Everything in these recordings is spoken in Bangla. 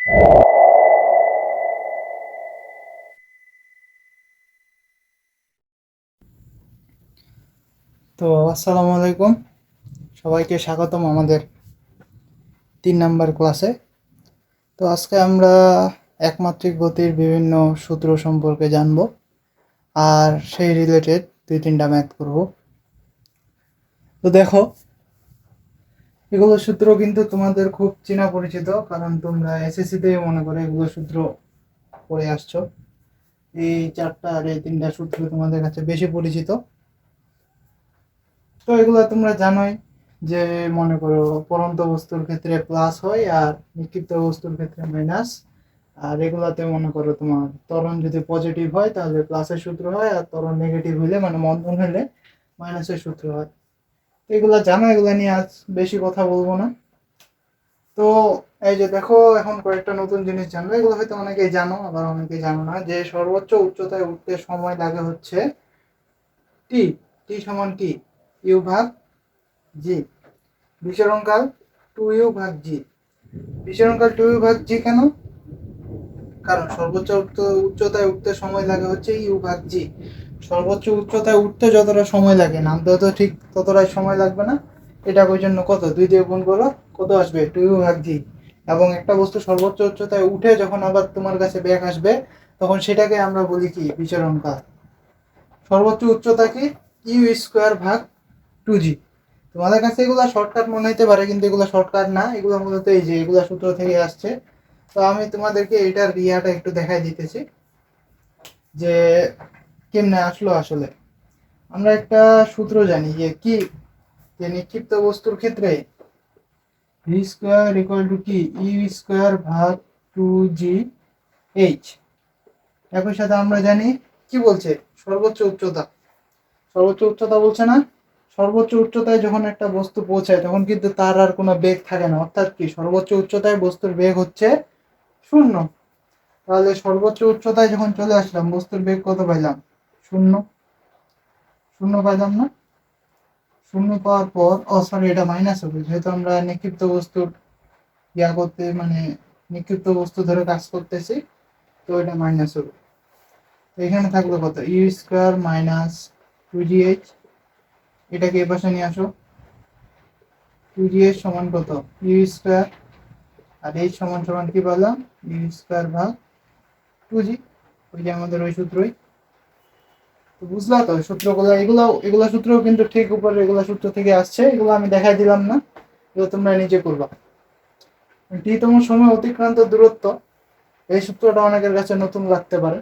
তো আসসালামু আলাইকুম, সবাইকে স্বাগতম আমাদের 3 নাম্বার ক্লাসে। তো আজকে আমরা একমাত্রিক গতির বিভিন্ন সূত্র সম্পর্কে জানব আর সেই রিলেটেড 2-3টা ম্যাথ করব। তো দেখো, এগুলো সূত্র কিন্তু তোমাদের খুব চেনা পরিচিত, কারণ তোমরা এসএসসিতে মনে করে এগুলো সূত্র পড়ে আসছো। এই 4টা আর এই 3টা সূত্র তোমাদের কাছে বেশি পরিচিত। তো এগুলো তোমরা জানোই যে, মনে করো পড়ন্ত বস্তুর ক্ষেত্রে প্লাস হয় আর নিক্ষিপ্ত বস্তুর ক্ষেত্রে মাইনাস। আর এগুলাতে মনে করো তোমার ত্বরণ যদি পজিটিভ হয় তাহলে প্লাসের সূত্র হয়, আর ত্বরণ নেগেটিভ হলে মানে মন্দন হলে মাইনাসের সূত্র হয়। তো এগুলা জানো, এগুলা নিয়ে আজ বেশি কথা বলবো না। তো এই যে দেখো, এখন কয়েকটা নতুন জিনিস জানবে। এগুলো হয়তো অনেকেই জানো, আবার অনেকেই জানো না, যে সর্বোচ্চ উচ্চতায় উঠতে সময় লাগে হচ্ছে টি। টি সমান কি? ইউ ভাগ জি। বিচরণকাল 2u ভাগ জি। বিচরণকাল 2u ভাগ জি কেন? কারণ সর্বোচ্চ উচ্চতায় উঠতে সময় লাগে হচ্ছে ইউ ভাগ জি। সর্বোচ্চ উচ্চতায় উঠতে যতটা সময় লাগে নামতেও তো ঠিক ততটাই সময় লাগবে না। এটা ওই জন্য কত 2 দিয়ে গুণ করো, কত আসবে 2u ভাগ জি। এবং একটা বস্তু সর্বোচ্চ উচ্চতায় উঠে যখন আবার তোমার কাছে ব্যাক আসবে, তখন সেটাকে আমরা বলি কি? বিচরণকাল। সর্বোচ্চ উচ্চতা কি? ইউ স্কোয়ার ভাগ 2g। তোমাদের কাছে এগুলো শর্টকাট মনে হতে পারে, কিন্তু এগুলো শর্টকাট না, এগুলো মূলত এই যে এগুলো সূত্র থেকে আসছে। তো আমি তোমাদেরকে এটার রিয়াটা একটু দেখাই দিতেছি যে কেমনে আসলো। আসলে আমরা একটা সূত্র জানি যে কি, যে নিক্ষিপ্ত বস্তুর ক্ষেত্রে ভি স্কোয়ার ইকুয়াল টু কি? ইউ স্কোয়ার ভাগ 2g এইচ। একই সাথে আমরা জানি কি বলছে? সর্বোচ্চ উচ্চতা। সর্বোচ্চ উচ্চতা বলছে না? সর্বোচ্চ উচ্চতায় যখন একটা বস্তু পৌঁছায় তখন কিন্তু তার আর কোনো বেগ থাকে না, অর্থাৎ কি সর্বোচ্চ উচ্চতায় বস্তুর বেগ হচ্ছে 0। তাহলে সর্বোচ্চ উচ্চতায় যখন চলে আসলাম বস্তুর বেগ কত পাইলাম? 0। 0 পাইলাম না? 0 পাওয়ার পর সরি, এটা মাইনাস হবে যেহেতু আমরা নিক্ষিপ্ত বস্তুর করতে মানে নিক্ষিপ্ত বস্তু ধরে কাজ করতেছি, তো এটা মাইনাস হবে। তো এখানে থাকলো কত? U square minus 2gh। এটাকে এ পাশে নিয়ে আসো। 2gh সমান কত? U square. আর এইচ সমান সমান কি পেলাম? ইউ স্কোয়ার ভাগ 2g। ওই যে আমাদের ওই সূত্রই। তো বুঝলা তো সূত্রগুলো? এগুলো সূত্রও কিন্তু ঠিক উপরে এগুলো সূত্র থেকে আসছে, এগুলো আমি দেখাই দিলাম না, এগুলো তোমরা নিজে করবা। টি-তম সময় অতিক্রান্ত দূরত্ব, এই সূত্রটা অনেকের কাছে নতুন লাগতে পারে।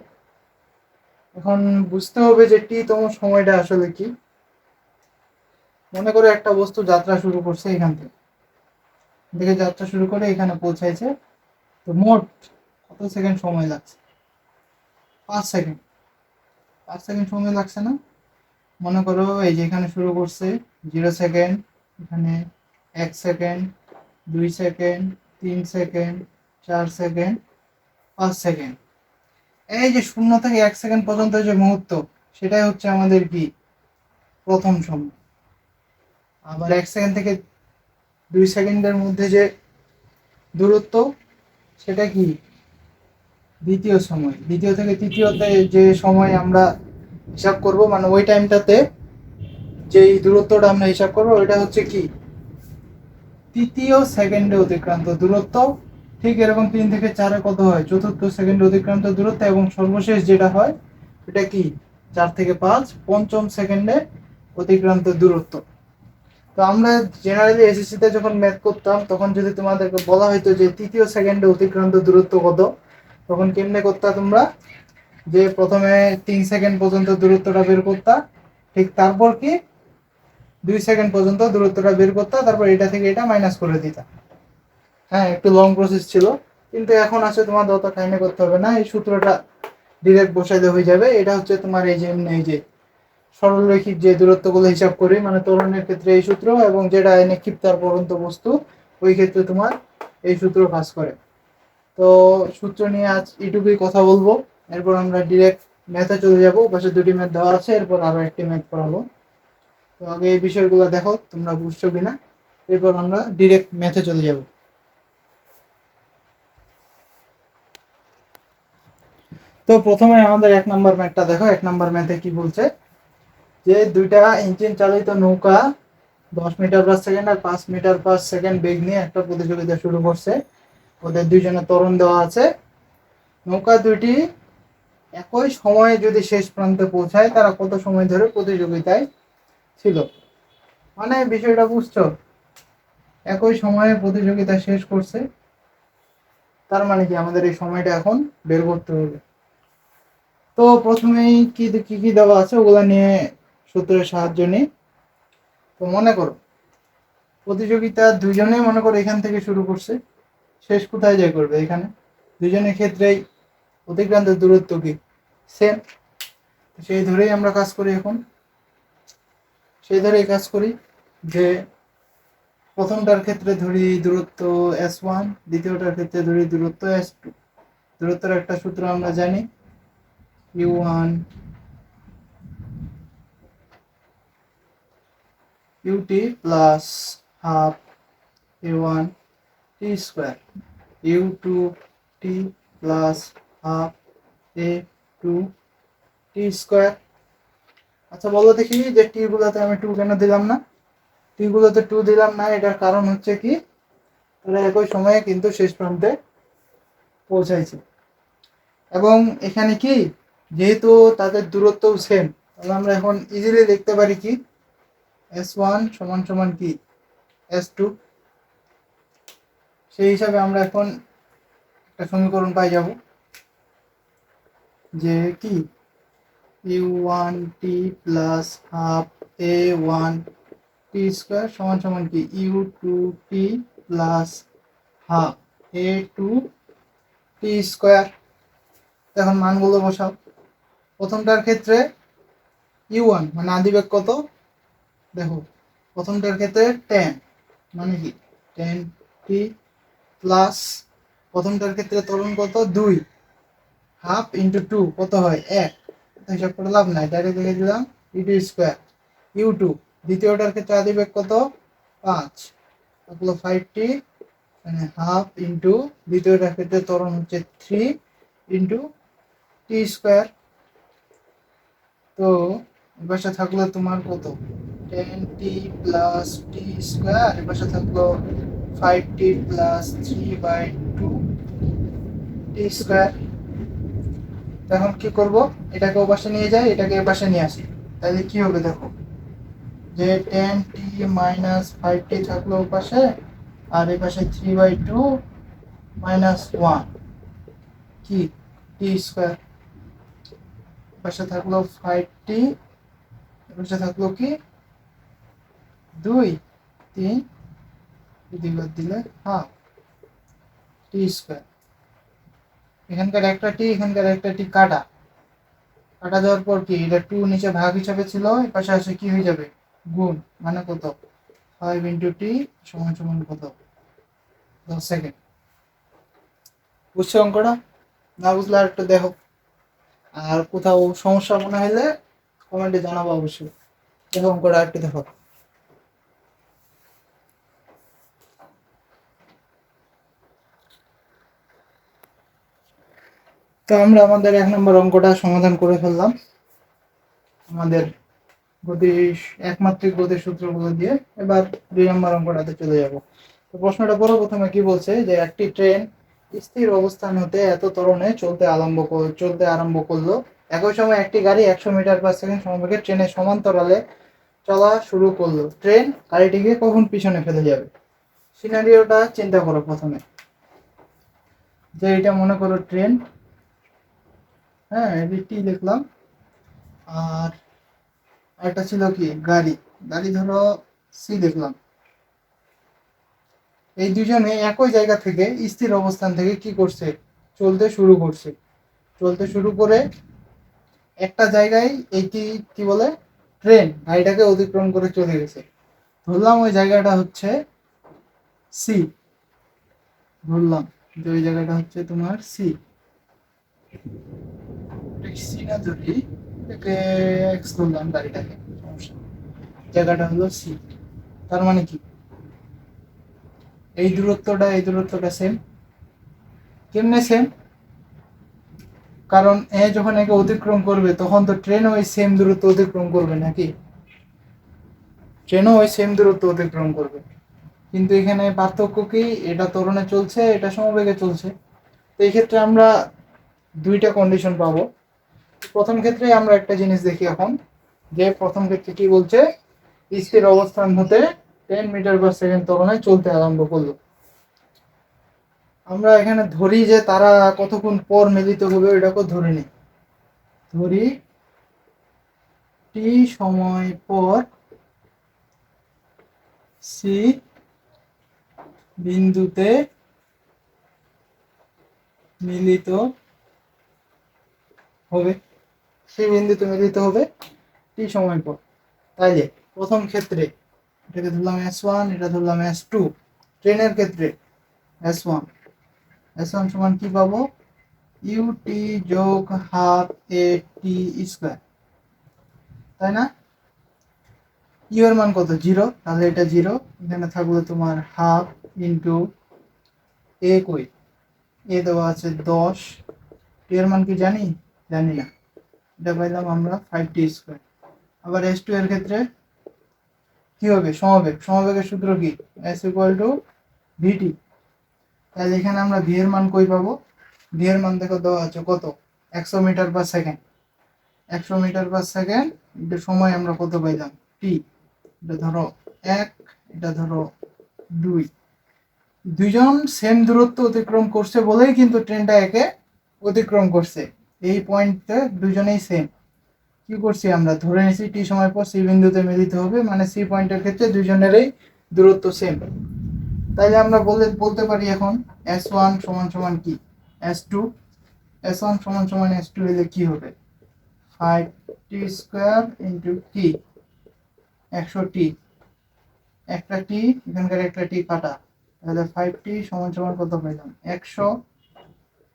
এখন বুঝতে হবে যে টি-তম সময়টা আসলে কি। মনে করে একটা বস্তু যাত্রা শুরু করছে এখান থেকে যাত্রা শুরু করে এখানে পৌঁছাইছে। তো মোট কত সেকেন্ড সময় লাগছে? 5 সেকেন্ড। 5 সেকেন্ড সময় লাগছে না? মনে করো এই যে এখানে শুরু করছে 0 সেকেন্ড, এখানে 1 second, 2 second, 3 second, 4 second, 5 second. এই যে 0 থেকে 1 সেকেন্ড পর্যন্ত যে মুহূর্ত, সেটাই হচ্ছে আমাদের কি? প্রথম সময়। আবার 1 সেকেন্ড থেকে 2 সেকেন্ডের মধ্যে যে দূরত্ব, সেটা কি? দ্বিতীয় সময়। দ্বিতীয় থেকে তৃতীয়তে যে সময় আমরা হিসাব করব, মানে ওই টাইমটাতে যেই দূরত্বটা আমরা হিসাব করবো, ওইটা হচ্ছে কি? তৃতীয় সেকেন্ডে অতিক্রান্ত দূরত্ব। ঠিক এরকম 3 থেকে 4-এ কত হয়? চতুর্থ সেকেন্ডে অতিক্রান্ত দূরত্ব। এবং সর্বশেষ যেটা হয় এটা কি? 4 থেকে 5 পঞ্চম সেকেন্ডে অতিক্রান্ত দূরত্ব। তো আমরা জেনারেলি এসএসসিতে যখন ম্যাথ করতাম, তখন যদি তোমাদেরকে বলা হইতো যে তৃতীয় সেকেন্ডে অতিক্রান্ত দূরত্ব কত, তখন কেমনে করতা তোমরা? যে প্রথমে 3 সেকেন্ড পর্যন্ত দূরত্বটা বের করতা, ঠিক তারপর কি 2 সেকেন্ড পর্যন্ত দূরত্বটা বের করতা, তারপর এটা থেকে এটা মাইনাস করে দিতা। হ্যাঁ, একটু লং প্রসেস ছিল, কিন্তু এখন আছে তোমার অত টাইমে করতে হবে না, এই সূত্রটা ডিরেক্ট বসাইলে হয়ে যাবে। এটা হচ্ছে তোমার এই যে সরলরৈখিক যে দূরত্বগুলো হিসাব করি, মানে ত্বরণের ক্ষেত্রে এই সূত্র, এবং যেটা নিক্ষিপ্ত আর পড়ন্ত বস্তু ওই ক্ষেত্রে তোমার এই সূত্র কাজ করে। তো সূত্র নিয়ে আজ এইটুকুই কথা বলবো। এরপর আমরা ডিরেক্ট ম্যাথে চলে যাবো। পাশে 2টি ম্যাথ দেওয়া আছে, এরপর আরো একটি ম্যাথ পড়াবো। তো আগে এই বিষয়গুলো দেখো তোমরা বুঝছো কিনা, এরপর আমরা ডিরেক্ট ম্যাথে চলে যাব। তো প্রথমে আমাদের 1 নম্বর ম্যাথটা দেখো। 1 নম্বর ম্যাথে কি বলছে যে দুইটা ইঞ্জিন চালিত নৌকা 10 মিটার/সেকেন্ড আর 5 মিটার/সেকেন্ড বেগ নিয়ে একটা প্রতিযোগিতা শুরু করছে। ওদের দুইজনের ত্বরণ দেওয়া আছে। নৌকা দুইটি একই সময়ে যদি শেষ প্রান্তে পৌঁছায় তারা কত সময় ধরে প্রতিযোগিতায় ছিল। মানে বিষয়টা বুঝছো? একই সময়ে প্রতিযোগিতা শেষ করছে, তার মানে কি আমাদের এই সময়টা এখন বের করতে হবে। তো প্রথমেই কি কি কি দেওয়া আছে ওগুলা নিয়ে সূত্রের সাহায্য নিই। তো মনে করো প্রতিযোগিতা দুইজনেই মনে করো এখান থেকে শুরু করছে, শেষ কোথায় যায় করবে এখানে। দুইজনের ক্ষেত্রেই অতিক্রান্ত দূরত্ব কি সেম, সেই ধরেই আমরা কাজ করি। এখন সেই ধরেই কাজ করি যে প্রথমটার ক্ষেত্রে ধরি দূরত্ব s1, দ্বিতীয়টার ক্ষেত্রে ধরি দূরত্ব s2। দূরত্বের একটা সূত্র আমরা জানি, u1 ut plus half a1 t square, u2 t plus half a2 t square. আচ্ছা বলো দেখি যে টি গুলোতে আমি 2 কেন দিলাম না? টি গুলোতে 2 দিলাম না, এটার কারণ হচ্ছে কি তারা একই সময়ে কিন্তু শেষ প্রান্তে পৌঁছাইছে। এবং এখানে কি যেহেতু তাদের দূরত্বও সেম, তাহলে আমরা এখন ইজিলি লিখতে পারি কি s1 সমান সমান কি s2। সেই হিসাবে আমরা এখন একটা সমীকরণ পাই যাব যে কি u1t plus half a1 t square সমান সমান কি u2t plus half a2 t square. এখন মানগুলো বসাও। প্রথমটার ক্ষেত্রে u1 মানে আদিবেগ কত দেখো, প্রথমটার ক্ষেত্রে 10 মানে কি 10t প্লাস প্রথমটার ক্ষেত্রে ত্বরণ কত 2, হাফ ইন্টু 2 কত হয় 1, হিসাব করে লাভ নাই, ডাইরেক্ট লিখে দিলাম u2 স্কোয়ার। u2 দ্বিতীয়টার ক্ষেত্রে আদিবেগ কত 5, তাহলে 5t মানে হাফ ইন্টু দ্বিতীয়টার ক্ষেত্রে ত্বরণ হচ্ছে 3 ইন্টু টি স্কোয়ার। তো এপাশে থাকলো তোমার কত 10t প্লাস টি স্কোয়ার, এপাশে থাকলো 5t প্লাস 3/2 টি স্কোয়ার। এখন কি করব, এটাকে ওপাশে নিয়ে যাই, এটাকে এপাশে নিয়ে আসি, তাহলে কি হবে দেখো যে 10t মাইনাস 5t থাকলো ওপাশে, আর এপাশে 3/2 মাইনাস 1 কি টি স্কোয়ার। এপাশে থাকলো 5t, এপাশে থাকলো কি 2, 3 দুইবার দিলে হাফ টি স্কোয়ার। এখানকার একটা টি এখানকার একটা টি কাটা কাটা যাওয়ার পর কি এটা 2 নিচে ভাগ হিসাবে ছিল, এই পাশে আসে কি হয়ে যাবে গুণ, মানে কত 5 ইন্টু টি সমান সমান কত 10 সেকেন্ড। বুঝছো অঙ্কটা? না বুঝলে আর একটু দেখো, আর কোথাও সমস্যা মনে হলে কমেন্টে জানাবো অবশ্যই। দেখো অঙ্কটা একটু দেখো। তো আমরা আমাদের 1 নম্বর অঙ্কটা সমাধান করে ফেললাম আমাদের একমাত্রিক গতির সূত্রগুলো দিয়ে। এবার 2 নম্বর অঙ্কটাতে চলে যাব। তো প্রশ্নটা পড়ো। প্রথমে কি বলছে যে একটি ট্রেন স্থির অবস্থান হতে এত ত্বরণে চলতে আরম্ভ করলো। একই সময় একটি গাড়ি 100 মিটার/সেকেন্ড সমবেগে ট্রেনের সমান্তরালে চলা শুরু করলো। ট্রেন গাড়িটিকে কখন পিছনে ফেলে যাবে? সিনারিওটা চিন্তা করো প্রথমে, যে এটা মনে করো ট্রেন, হ্যাঁ এটি লিখলাম, আর একটা ছিল কি গাড়ি, গাড়ি ধরো সি দেখলাম। এই দুজনে একই জায়গা থেকে স্থির অবস্থান থেকে কি করছে চলতে শুরু করছে। চলতে শুরু করে একটা জায়গায় এইটি কি বলে ট্রেন গাড়িটাকে অতিক্রম করে চলে গেছে। ধরলাম ওই জায়গাটা হচ্ছে সি, ধরলাম যে ওই জায়গাটা হচ্ছে তোমার সি। সি না ধরি, এটাকে এক্স ধরলাম গাড়িটাকে, সমস্যা নেই। জায়গাটা হলো সি, তার মানে কি এই দূরত্বটা সেম। কেমনে সেম? কারণ এ যখন একে অতিক্রম করবে তখন তো ট্রেনও ওই সেম দূরত্ব অতিক্রম করবে নাকি, ট্রেনও ওই সেম দূরত্ব অতিক্রম করবে। কিন্তু এখানে পার্থক্য কি, এটা ত্বরণে চলছে, এটা সমবেগে চলছে। তো এই ক্ষেত্রে আমরা দুইটা কন্ডিশন পাবো। প্রথম ক্ষেত্রে আমরা একটা জিনিস দেখি এখন, যে প্রথম ক্ষেত্রে কি বলছে, স্থির অবস্থান হতে 10 মিটার পার সেকেন্ড ত্বরণে চলতে আরম্ভ করলো। আমরা এখানে ধরি যে তারা কতক্ষণ পর মিলিত হবে, এটাকে ধরে নিই। ধরি টি সময় পর সি বিন্দুতে মিলিত হবে, সি বিন্দুতে মিলিত হবে টি সময় পর। তাইলে প্রথম ক্ষেত্রে এটাকে ধরলাম S1, এটা ধরলাম S2। ট্রেনের ক্ষেত্রে S1 সমান কি পাবো, ইউটি যোগ হাফ এ টি স্কোয়ার, তাই না? ইউ এর মান কত, 0, তাহলে এটা 0। এখানে থাকলো তোমার হাফ ইন্টু এ, কই এ দেওয়া আছে 10, টি এর মান কি জানি, জানি না, এটা পাইলাম আমরা 5t স্কোয়ার। আবার S2 এর ক্ষেত্রে কি হবে, সমবেগ, সমবেগের সূত্র কি, S ইকুয়াল টু ভিটি। তাহলে এখানে আমরা ভি এর মান কই পাবো, ভি এর মান দেখো দেওয়া আছে কত, 100 metre per second. 100 metre per second, এটা সময় আমরা কত পাইলাম, টি। এটা ধরো 1, এটা ধরো 2। দুইজন সেম দূরত্ব অতিক্রম করছে বলেই কিন্তু ট্রেনটা একে অতিক্রম করছে। এই পয়েন্টে দুজনেই সেম। কি করছি আমরা, ধরে নিয়েছি টি সময় পর সি বিন্দুতে মিলিত হবে, মানে সি পয়েন্টের ক্ষেত্রে দুজনেরই দূরত্ব সেম। তাইলে আমরা বলতে পারি এখন S1 সমান সমান কি, S2। S1 সমান সমান S2 হলে কি হবে, 5t square into T, 100t, একটা টি এখানকার একটা টি কাটা, তাহলে 5t সমান সমান কত পাইলাম, 100।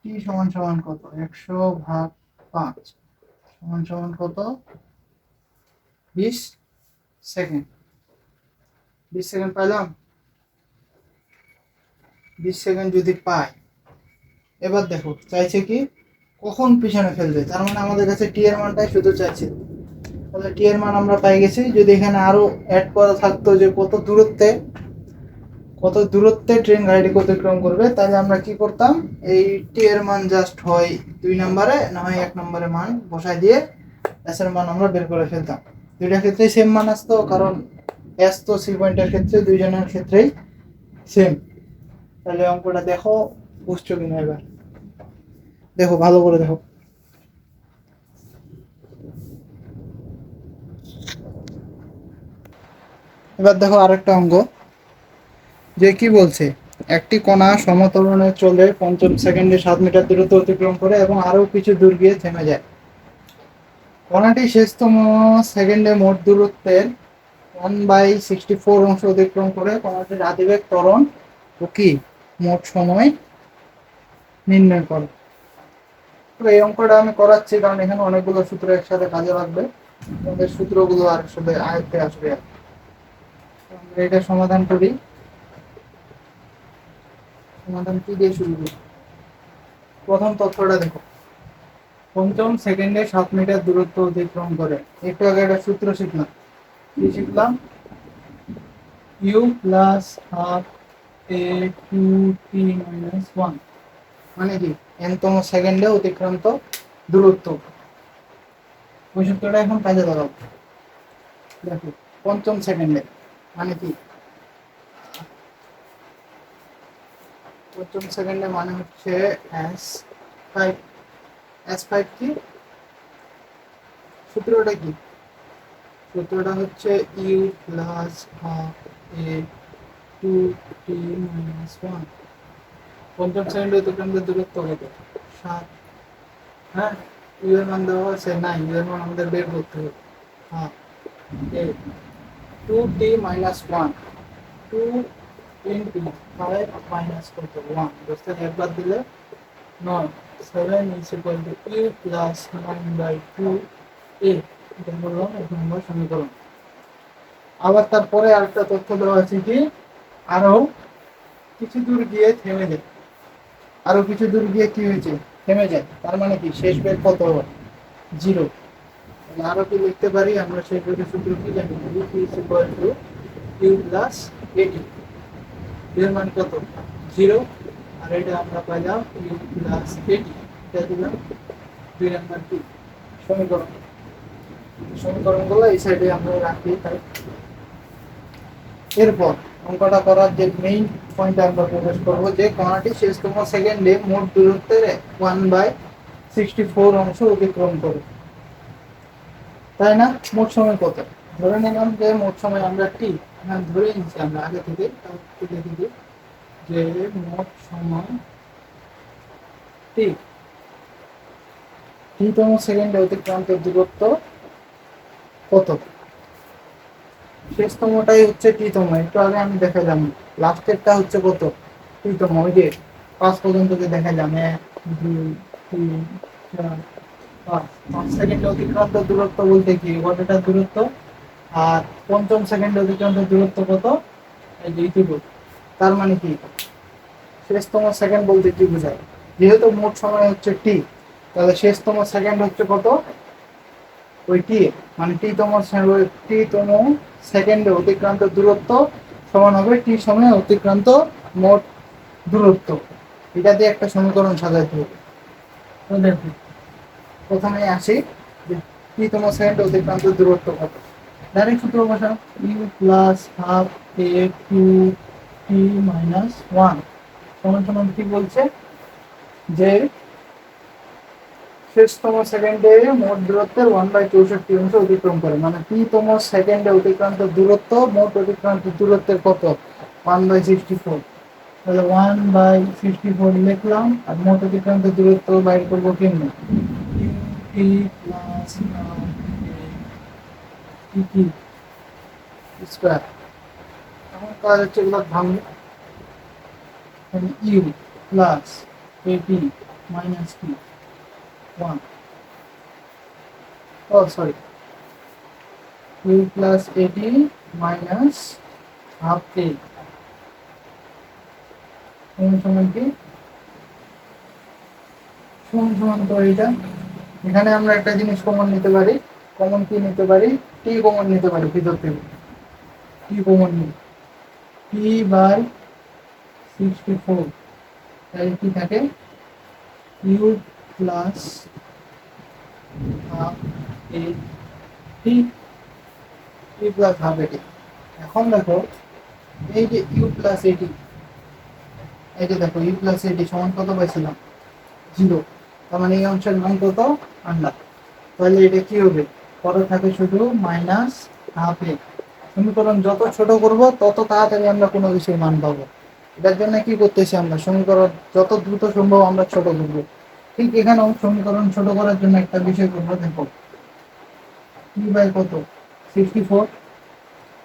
টি সমান সমান কত, 100 ভাগ 5 সমান সমান কত, 20 সেকেন্ড। 20 সেকেন্ড পাইলাম। 20 সেকেন্ড যদি পাই, এবার দেখো চাইছে কি, কখন পিছনে ফেলবে, তার মানে আমাদের কাছে টি এর মানটাই শুধু চাইছে। তাহলে টি এর মান আমরা পাই গেছি। যদি এখানে আরো অ্যাড করা থাকতো যে কত দূরত্বে ট্রেন গাড়িটিকে অতিক্রম করবে, তাহলে আমরা কি করতাম, এই টি এর মান জাস্ট হয় 2 নম্বরে না হয় 1 নম্বরে মান বসাই দিয়ে এস এর মান আমরা বের করে ফেলতাম। দুইটা ক্ষেত্রেই সেম মান আসতো, কারণ এস তো সি পয়েন্টের ক্ষেত্রে দুইজনের ক্ষেত্রেই সেম। তাহলে অঙ্কটা দেখো বুঝছো কিনা, এবার দেখো ভালো করে দেখো। এবার দেখো আরেকটা অঙ্ক, যে কি বলছে, একটি কণা সমত্বরণে চলে 5 সেকেন্ডে 7 মিটার দূরত্ব অতিক্রম করে এবং আরো কিছু দূর গিয়ে থেমে যায়। কণাটি শেষতম সেকেন্ডে মোট দূরত্বের 1/64 অংশ অতিক্রম করে কণাটির আদিবেগ, ত্বরণ ও কি মোট সময় নির্ণয় করে। তো এই অঙ্কটা আমি করাচ্ছি কারণ এখানে অনেকগুলো সূত্র একসাথে কাজে লাগবে, তোমাদের সূত্রগুলো আর সাথে আয়ত্তে আসবে। আমরা এটা সমাধান করি। সমাধান কি দিয়ে শুরু করি, প্রথম তথ্যটা দেখো, 5 সেকেন্ডে 7 মিটার দূরত্ব অতিক্রম করে। একটু আগে একটা সূত্র শিখলাম, কি শিখলাম, u plus half a two t minus 1, মানে কি এনতম সেকেন্ডে অতিক্রান্ত দূরত্ব। ওই সূত্রটা এখন কাজে লাগাবো। দেখো 5 সেকেন্ডে মানে কি, 5 সেকেন্ডে মানে হচ্ছে S5। S5 কি, সূত্রটা কি, সূত্রটা হচ্ছে u plus half a two t minus 1। 5 সেকেন্ডে অতিক্রান্ত দূরত্ব কত, 7। হ্যাঁ, ইউ এর মান দেওয়া আছে, না ইউ এর মান আমাদের বের করতে হবে। হ্যাঁ, এ 2t minus 1, 2 into 5 minus কত 1, দশটা একবার দিলে 9, 7 is equal to u plus 9/2 a। এটা হলো 1 নম্বর সমীকরণ। আবার তারপরে আরেকটা তথ্য দেওয়া আছে কি, আরো কিছু দূর গিয়ে থেমে যায়। আরো কিছু দূর গিয়ে কি হয়েছে, থেমে যায়, তার মানে কি শেষ বেগ কত? জিরো। আরো কি লিখতে পারি আমরা? শেষ বেগের সূত্র কি জানি? ইউ প্লাস এটি, এর মান কত? জিরো। আর এটা আমরা পাইলাম ইউ প্লাস এটি, এটা দিলাম 2 নাম্বার কি সমীকরণ। সমীকরণগুলো এই সাইডে আমরা রাখি। তাই এরপর অঙ্কটা করার যে মেইন পয়েন্টে আমরা প্রবেশ করবো, যে কণাটি শেষতম সেকেন্ডে মোট দূরত্বের 1/64 অংশ অতিক্রম করে, তাই না? মোট সময় কত? ধরে নিলাম যে মোট সময় আমরা টি, ধরে নিচ্ছি আমরা আগে থেকে, দেখি যে মোট সময় টি, টি-তম সেকেন্ডে অতিক্রান্ত দূরত্ব কত? শেষতমটাই হচ্ছে টি-তম, একটু আগে আমি দেখালাম। লাস্টেরটা হচ্ছে কত? টি-তম, ওই যে 5 পর্যন্ত যে দেখালাম, 1 2 3 4 5। 5 সেকেন্ডে অতিক্রান্ত দূরত্ব বলতে কি ওটার দূরত্ব, আর পঞ্চম সেকেন্ডে অতিক্রান্ত দূরত্ব কত? এই যে এইটুকু। তার মানে কি শেষতম সেকেন্ড বলতে কি বোঝায়? যেহেতু মোট সময় হচ্ছে টি, তাহলে শেষতম সেকেন্ড হচ্ছে কত? ওই টি, মানে টি-তম সেকেন্ডে অতিক্রান্ত দূরত্ব সমান হবে টি সময়ে অতিক্রান্ত মোট দূরত্ব। এটা দিয়ে একটা সমীকরণ সাজাইতে হবে। তো দেখো, প্রথমে আসি যে টি-তম সেকেন্ডে অতিক্রান্ত দূরত্ব কত। ডাইরেক্ট সূত্র বসাও, u plus half a two t minus one সমান সমান কি বলছে? যে শেষতম সেকেন্ডে মোট দূরত্বের 1/64 অংশ অতিক্রম করে, মানে টি-তম সেকেন্ডে অতিক্রান্ত দূরত্ব মোট অতিক্রান্ত দূরত্বের কত? 1/64। তাহলে 1/64 লিখলাম, আর মোট অতিক্রান্ত দূরত্ব বাইর করবো কেমনে? T plus t square. এখন কাজ হচ্ছে এগুলো ভাঙবো। U plus a t minus t one, ও sorry, u plus a t minus half a সমান সমান কি? সমান সমান তো এটা, এখানে আমরা একটা জিনিস কমন নিতে পারি। কমন কি নিতে পারি? টি কমন নিতে পারি ভিতর থেকে। টি কমন নিই, টি বাই 64, তাই কি থাকে? U plus half a t, t plus half a t. এখন দেখো এই যে ইউ প্লাস এটি, এই যে দেখো ইউ প্লাস এটি সমান কত পাইছিলাম? জিরো। তার মানে এই অংশের মান কত? আন্ডার। তাহলে এটা কি হবে? পরে থাকে শুধু মাইনাস হাফ এ। সমীকরণ যত ছোট করব তত তাড়াতাড়ি আমরা কোনো কিছুর মান পাবো। এটার জন্য কি করতেছি আমরা? সমীকরণ যত দ্রুত সম্ভব আমরা ছোট করব। ঠিক এখানেও সমীকরণ ছোট করার জন্য একটা বিষয় করবো। দেখো টি বাই কত? 64।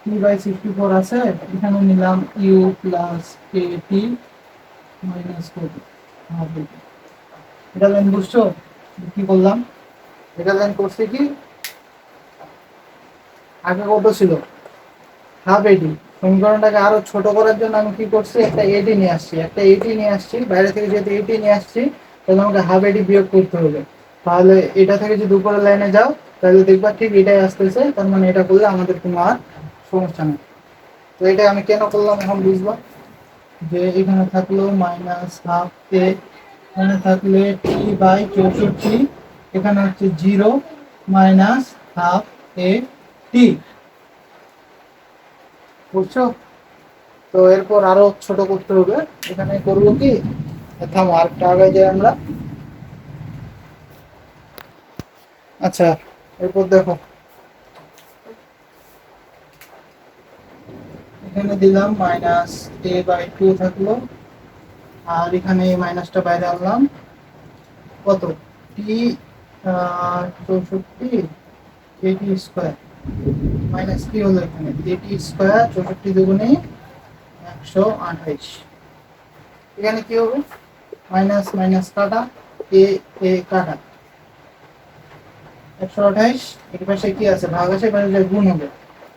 টি বাই 64 আছে, এখানে নিলাম u plus a t minus কত? Half a. এটা লাইন বুঝছো কি করলাম? এটা লাইন করছি কি, আগে কত ছিল? হাফ এডি। সমীকরণটাকে আরো ছোট করার জন্য আমি কি করছি? একটা এডি নিয়ে আসছি, একটা এডি নিয়ে আসছি বাইরে থেকে। যেহেতু এডি নিয়ে আসছি, তাহলে আমাকে হাফ এডি বিয়োগ করতে হবে। তাহলে এটা থেকে যদি উপরের লাইনে যাও, তাহলে দেখবা ঠিক এটাই আসতেছে। তার মানে এটা করলে আমাদের কোনো আর সমস্যা নেই। তো এটা আমি কেন করলাম এখন বুঝবা। যে এখানে থাকলো মাইনাস হাফ এ, এখানে থাকলে টি বাই 64, এখানে হচ্ছে জিরো মাইনাস হাফ এ টি, বুঝছো? তো এরপর আরো ছোট করতে হবে। এখানে করবো কি, থামো আরেকটা আগে যাই আমরা। আচ্ছা, এরপর দেখো এখানে দিলাম মাইনাস এ বাই টু থাকলো, আর এখানে মাইনাসটা বাইরে আনলাম। কত? টি 64 এটি স্কোয়ার মাইনাস কি হলো? এখানে এটি স্কোয়ার 64 দুগুণে 128। এখানে কি হবে? মাইনাস মাইনাস কাটা, এ এ কাটা, 128। এর পাশে কি আছে? ভাগ আছে, পাশে গুণ হবে।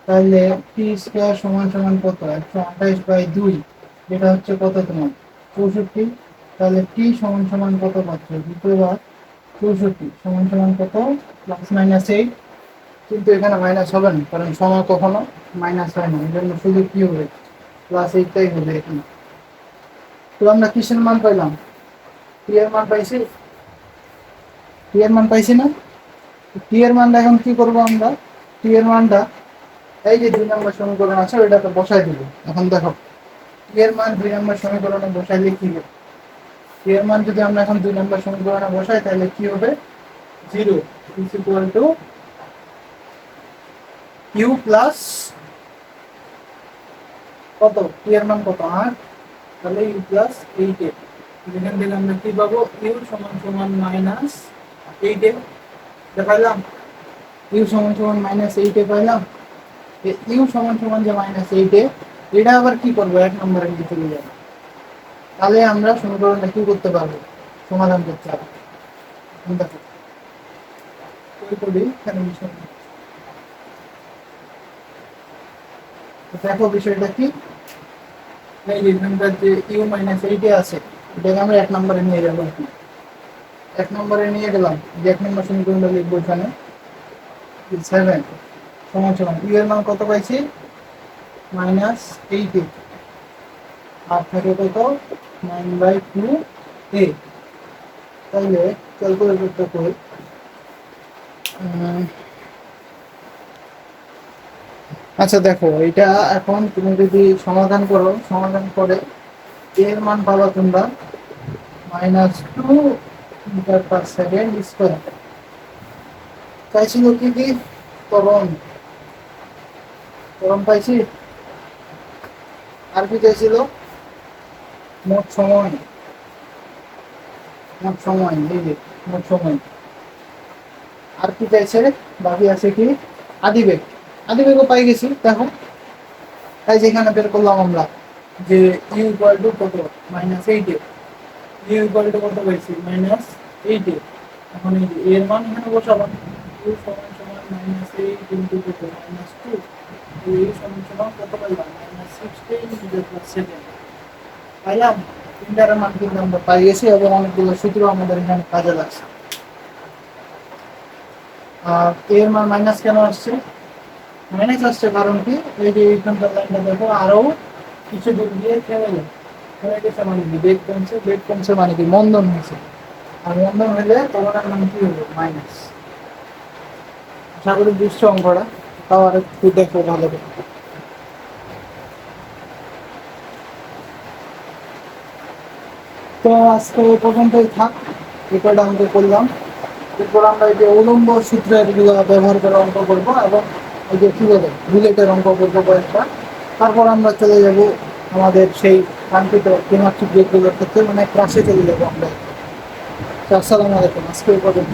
তাহলে টি স্কোয়ার সমান সমান কত? 128/2, যেটা হচ্ছে কত তোমার? 64। তাহলে টি সমান সমান কত পাচ্ছ, 2/64 সমান সমান কত, +-8। কিন্তু এখানে মাইনাস হবে না, কারণ সময় কখনো মাইনাস হয় না, এই জন্য শুধু কি হবে, +8টাই হবে এখানে। তো আমরা কিসের মান পাইলাম, টি এর মান পাইছি, টি এর মান পাইছি না? টি এর মানটা এখন কি করবো আমরা, টি এর মানটা এই যে 2 নম্বর সমীকরণ আছে ওইটাতে বসাই দিব। এখন দেখো টি এর মান 2 নম্বর সমীকরণে বসাইলে কি হবে, টি এর মান যদি আমরা এখন 2 নম্বর সমীকরণে বসাই তাহলে কি হবে, 0 is equal to q plus কত, টি এর মান কত 8, তাহলে ইউ প্লাস 8 এখান থেকে আমরা কি পাবো, ইউ সমান সমান -8 দেখাইলাম, ইউ সমান সমান -8 পাইলাম। ইউ সমান সমান যে -8 এটা আবার কি করবো, 1 নম্বরে নিয়ে চলে যাবে, তাহলে আমরা সমীকরণটা কি করতে পারবো, সমাধান করতে পারবো। দেখো ওই করি এখানে বিষয়, দেখো বিষয়টা কি, এই যে এখানকার যে ইউ -8 আছে এটাকে আমরা 1 নম্বরে নিয়ে যাবো। 1 নম্বরে নিয়ে গেলাম, যে 1 নম্বর সমীকরণটা লিখবো এখানে 7 সমান সমান ইউ এর মান কত পাইছি, -8 আর থাকে কত 9/2 তাইলে ক্যালকুলেটরটা করি, আচ্ছা দেখো এটা এখন তুমি যদি সমাধান করো, সমাধান করে এর মান পাবা তোমরা -2 মিটার পার সেকেন্ড স্কোয়ার। চাইছিল কি কি, ত্বরণ, ত্বরণ পাইছি, আর কি চাইছিল, মোট সময়, মোট সময়, এই যে মোট সময়, আর কি চাইছে, বাকি আছে কি আদিবেগ, আদিবেগও পাই গেছি। দেখো তাই যেখানে বের করলাম আমরা যে ইউ ইকুয়াল টু কত, -8 ইউ ইকুয়াল টু কত পাইছি, -8 এখন এই যে এর মান এখানে বসালাম, ইউ সমান সমান -8 ইন্টু কত, -2, ইউ সমান সমান কত পাইলাম, -16 মিটার পার সেকেন্ড পাইলাম। তিনটার মান কিন্তু আমরা পাই গেছি এবং অনেকগুলো সূত্র আমাদের এখানে কাজে লাগছে। আর এর মান মাইনাস কেন আসছে, মাইনাস আসছে কারণ কি, এই যে এইখানকার লাইনটা দেখো আরো কিছু দূর দিয়ে থেমে গেল, থেমে গেছে মানে কি, বেগ কমছে, বেগ কমছে মানে কি মন্দন হয়েছে, আর মন্দন হলে তোমার মান কি হবে, মাইনাস। আশা করি বুঝছো অঙ্কটা, তাও আর একটু দেখো ভালো করে। তো আজকে এই পর্যন্তই থাক, এই কয়টা অঙ্ক করলাম, এরপর আমরা এই যে উলম্ব সূত্রের গুলো ব্যবহার করে অঙ্ক করবো এবং এই যে কি বলে বুলেটের অঙ্ক করবো কয়েকটা, তারপর আমরা চলে যাব আমাদের সেই কাঙ্ক্ষিত ত্রিমাত্রিক দিকগুলোর ক্ষেত্রে, মানে ক্লাসে চলে যাবো আমরা। আসসালামু আলাইকুম, আজকে এই পর্যন্ত।